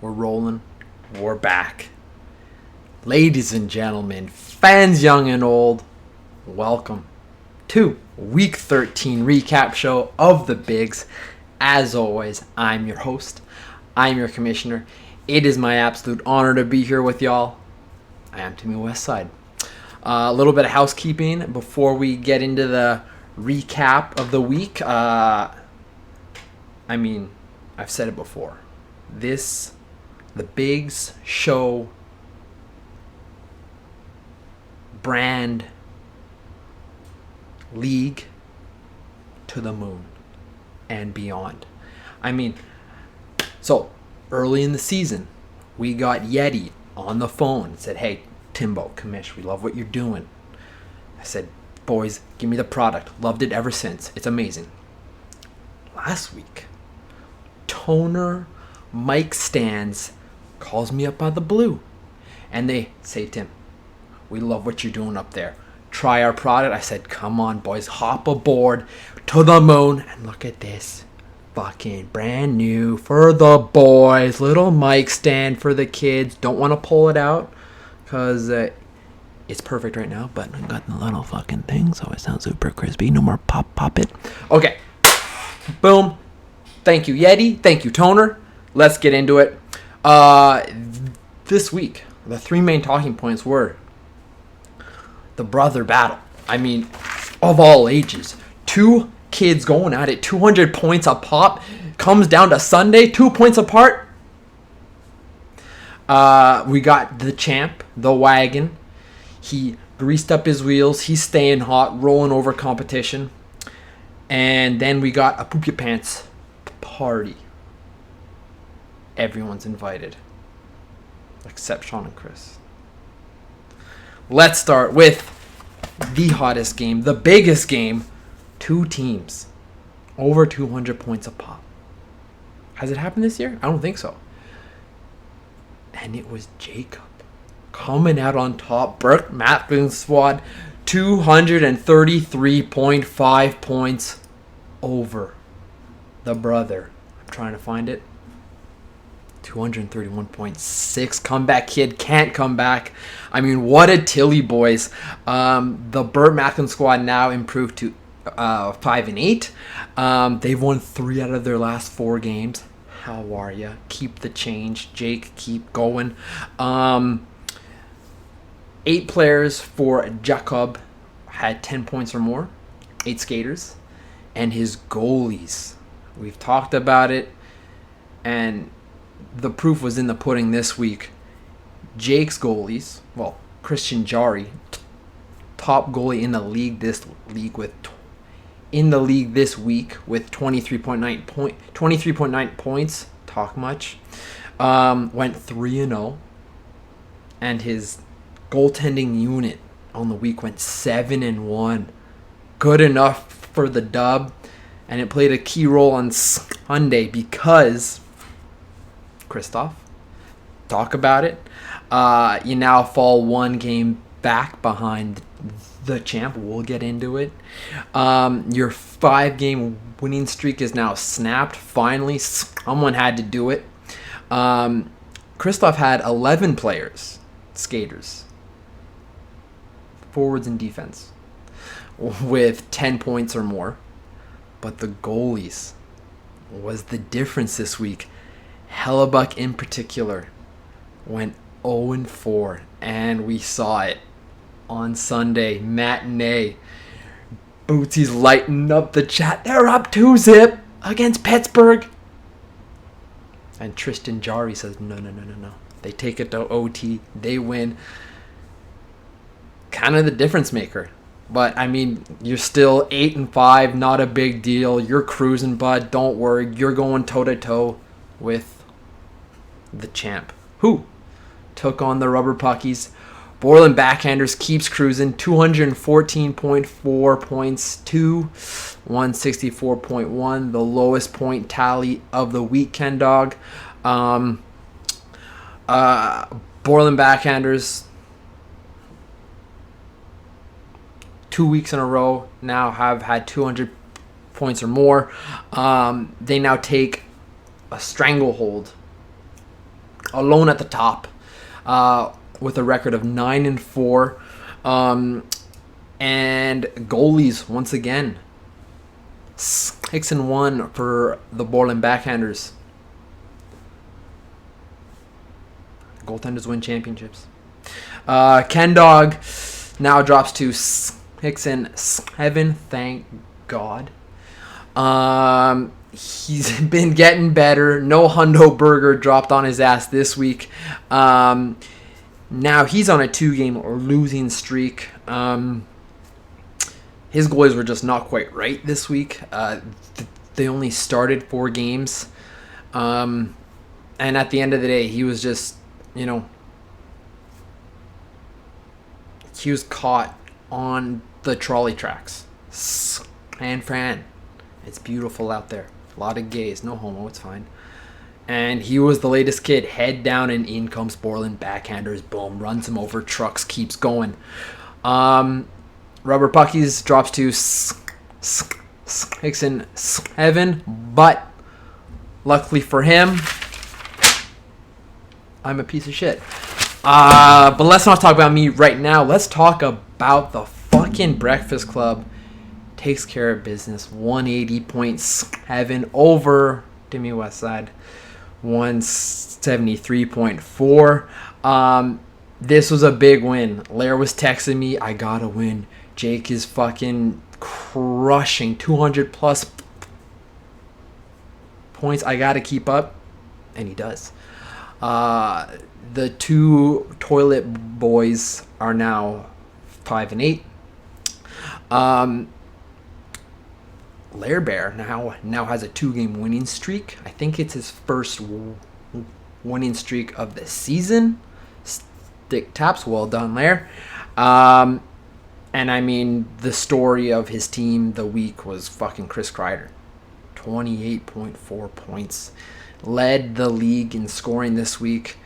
We're rolling. We're back. Ladies and gentlemen, fans young and old, welcome to Week 13 recap show of the Bigs. As always, I'm your host. I'm your commissioner. It is my absolute honor to be here with y'all. I am Timmy Westside. A little bit of housekeeping before we get into the recap of the week. I've said it before. The Bigs show brand league to the moon and beyond. So early in the season, we got Yeti on the phone and said, "Hey, Timbo, Commish, we love what you're doing." I said, "Boys, give me the product." Loved it ever since. It's amazing. Last week, Toner mic stands calls me up out of the blue and they say, "Tim, we love what you're doing up there. Try our product." I said, "Come on, boys, hop aboard to the moon." And look at this. Fucking brand new for the boys. Little mic stand for the kids. Don't want to pull it out because it's perfect right now, but I got the little fucking thing, so it sounds super crispy. No more pop it. Okay. Boom. Thank you, Yeti. Thank you, Toner. Let's get into it. This week, the three main talking points were the brother battle. Of all ages. Two kids going at it, 200 points a pop. Comes down to Sunday, 2 points apart. We got the champ, the wagon. He greased up his wheels. He's staying hot, rolling over competition. And then we got a poop your pants party. Everyone's invited. Except Sean and Chris. Let's start with the hottest game, the biggest game. Two teams. Over 200 points a pop. Has it happened this year? I don't think so. And it was Jacob coming out on top. Burke Matherin's squad, 233.5 points over the brother. I'm trying to find it. 231.6. Comeback kid can't come back. What a Tilly, boys. The Burt Mathen squad now improved to 5-8. They've won 3 out of their last 4 games. How are ya? Keep the change, Jake. Keep going. 8 players for Jacob had 10 points or more. 8 skaters. And his goalies. We've talked about it. And the proof was in the pudding this week. Jake's goalies, Christian Jari, top goalie in the league this week with 23.9 points. Talk much. Went 3-0, and his goaltending unit on the week went 7-1. Good enough for the dub, and it played a key role on Sunday because Christoph, talk about it. You now fall 1 game back behind the champ. We'll get into it. Your 5-game winning streak is now snapped. Finally, someone had to do it. Christoph had 11 players, skaters, forwards and defense, with 10 points or more. But the goalies was the difference this week. Hellebuck in particular went 0-4, and we saw it on Sunday matinee. Bootsy's lighting up the chat. They're up 2-0 against Pittsburgh. And Tristan Jari says, no. They take it to OT. They win. Kind of the difference maker. But, you're still 8-5. Not a big deal. You're cruising, bud. Don't worry. You're going toe-to-toe with the champ, who took on the Rubber Puckies. Borland Backhanders keeps cruising, 214.4 points to 164.1, the lowest point tally of the weekend, dog. Borland Backhanders, 2 weeks in a row now have had 200 points or more. They now take a stranglehold alone at the top, with a record of 9-4. And goalies once again, 6-1 for the Borland Backhanders. Goaltenders win championships. Ken Dog now drops to 6-7. Thank God. He's been getting better. No Hundo Burger dropped on his ass this week. Now he's on a 2-game losing streak. His goalies were just not quite right this week. They only started 4 games. And at the end of the day, he was just, he was caught on the trolley tracks. And Fran, it's beautiful out there. A lot of gays. No homo, it's fine. And he was the latest kid. Head down and in comes Borland Backhanders. Boom. Runs him over. Trucks. Keeps going. Rubber Puckies drops to 6-7. But luckily for him, I'm a piece of shit. But let's not talk about me right now. Let's talk about the fucking Breakfast Club. Takes care of business. 180.7 over Timmy Westside. 173.4. This was a big win. Lair was texting me, I gotta win. Jake is fucking crushing 200 plus points. I gotta keep up. And he does. The 2 toilet boys are now 5-8. Lair Bear now has a 2-game winning streak. I think it's his first winning streak of the season. Stick taps, well done, Lair. And I mean, the story of his team the week was fucking Chris Kreider. 28.4 points. Led the league in scoring this week.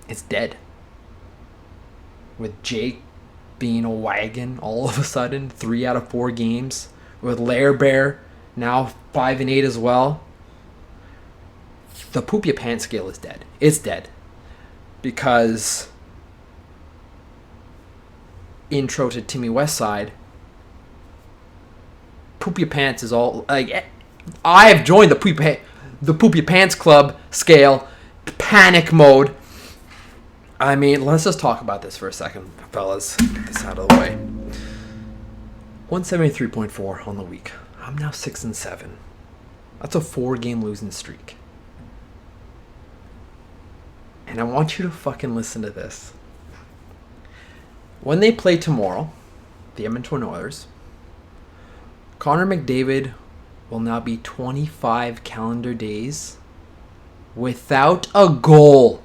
It's dead. With Jake being a wagon all of a sudden, 3 out of 4 games. With Lair Bear now 5-8 as well. The poop your pants scale is dead. It's dead. Because intro to Timmy Westside, poop your pants is all like I have joined the poop your pants club scale panic mode. I mean, let's just talk about this for a second, fellas. Get this out of the way. 173.4 on the week. I'm now 6-7. That's a 4-game losing streak. And I want you to fucking listen to this. When they play tomorrow, the Edmonton Oilers, Connor McDavid will now be 25 calendar days without a goal.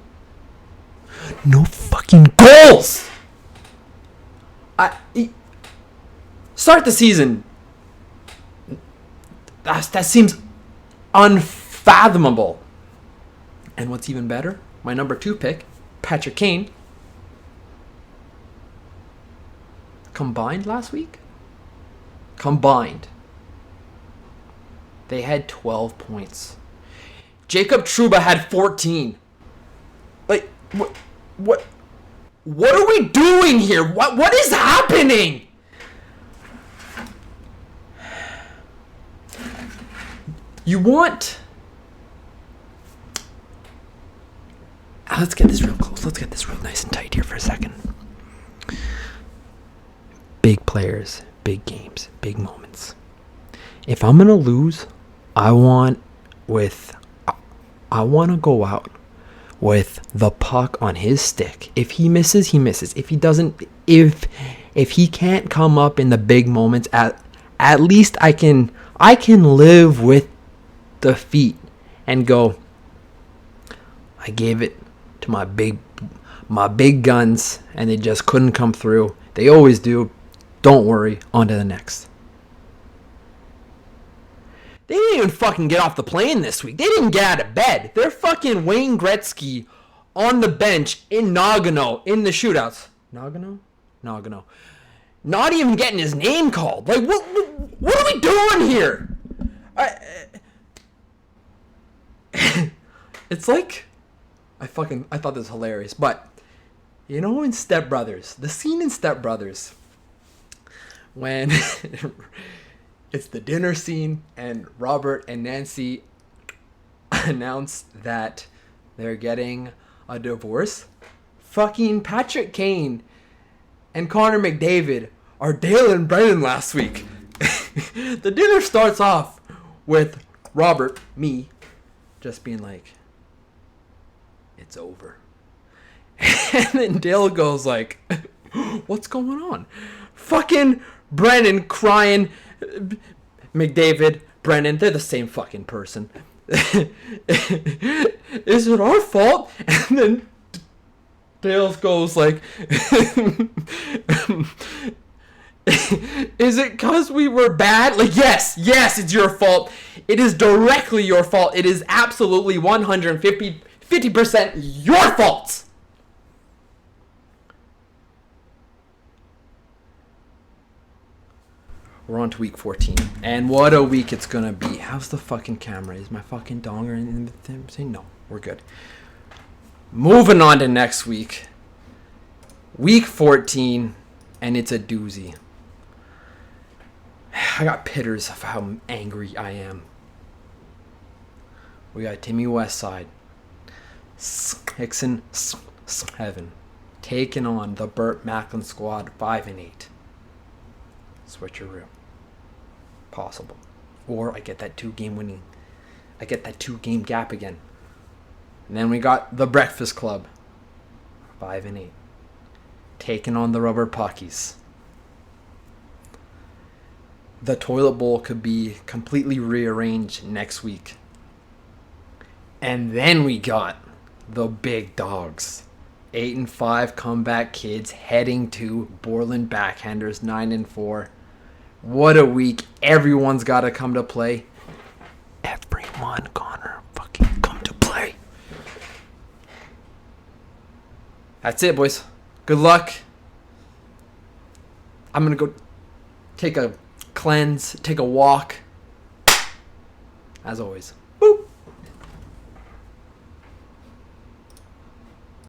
No fucking goals! Start the season. That seems unfathomable. And what's even better, my number 2 pick, Patrick Kane, combined last week? Combined, they had 12 points. Jacob Trouba had 14. Like, what are we doing here? What is happening? You want... Let's get this real close. Let's get this real nice and tight here for a second. Big players, big games, big moments. If I'm going to lose, I want to go out with the puck on his stick. If he misses, he misses. If he doesn't, if he can't come up in the big moments, at least I can live with defeat and go, I gave it to my big guns and they just couldn't come through. They always do. Don't worry. On to the next. They didn't even fucking get off the plane this week. They didn't get out of bed. They're fucking Wayne Gretzky on the bench in Nagano in the shootouts. Nagano. Not even getting his name called. Like, what are we doing here? It's like I thought this was hilarious, but you know in Step Brothers, the scene in Step Brothers when it's the dinner scene and Robert and Nancy announce that they're getting a divorce. Fucking Patrick Kane and Connor McDavid are Dale and Brennan last week. The dinner starts off with Robert, me, just being like, it's over. And then Dale goes like, what's going on? Fucking Brennan crying. McDavid, Brennan, they're the same fucking person. Is it our fault? And then Dale goes like, is it because we were bad? Like, yes, it's your fault. It is directly your fault. It is absolutely 50% your fault. We're on to week 14. And what a week it's going to be. How's the fucking camera? Is my fucking donger in the thing? No, we're good. Moving on to next week. Week 14. And it's a doozy. I got pitters of how angry I am. We got Timmy Westside. Hickson 7. Taking on the Burt Macklin squad 5-8. Switcheroo. Possible. Or I get that 2-game winning. I get that 2-game gap again. And then we got the Breakfast Club 5-8. Taking on the Rubber Puckies. The toilet bowl could be completely rearranged next week. And then we got the big dogs. 8-5 comeback kids heading to Borland Backhanders 9-4. What a week. Everyone's got to come to play. Everyone, Connor, fucking come to play. That's it, boys. Good luck. I'm going to go take a cleanse, take a walk. As always.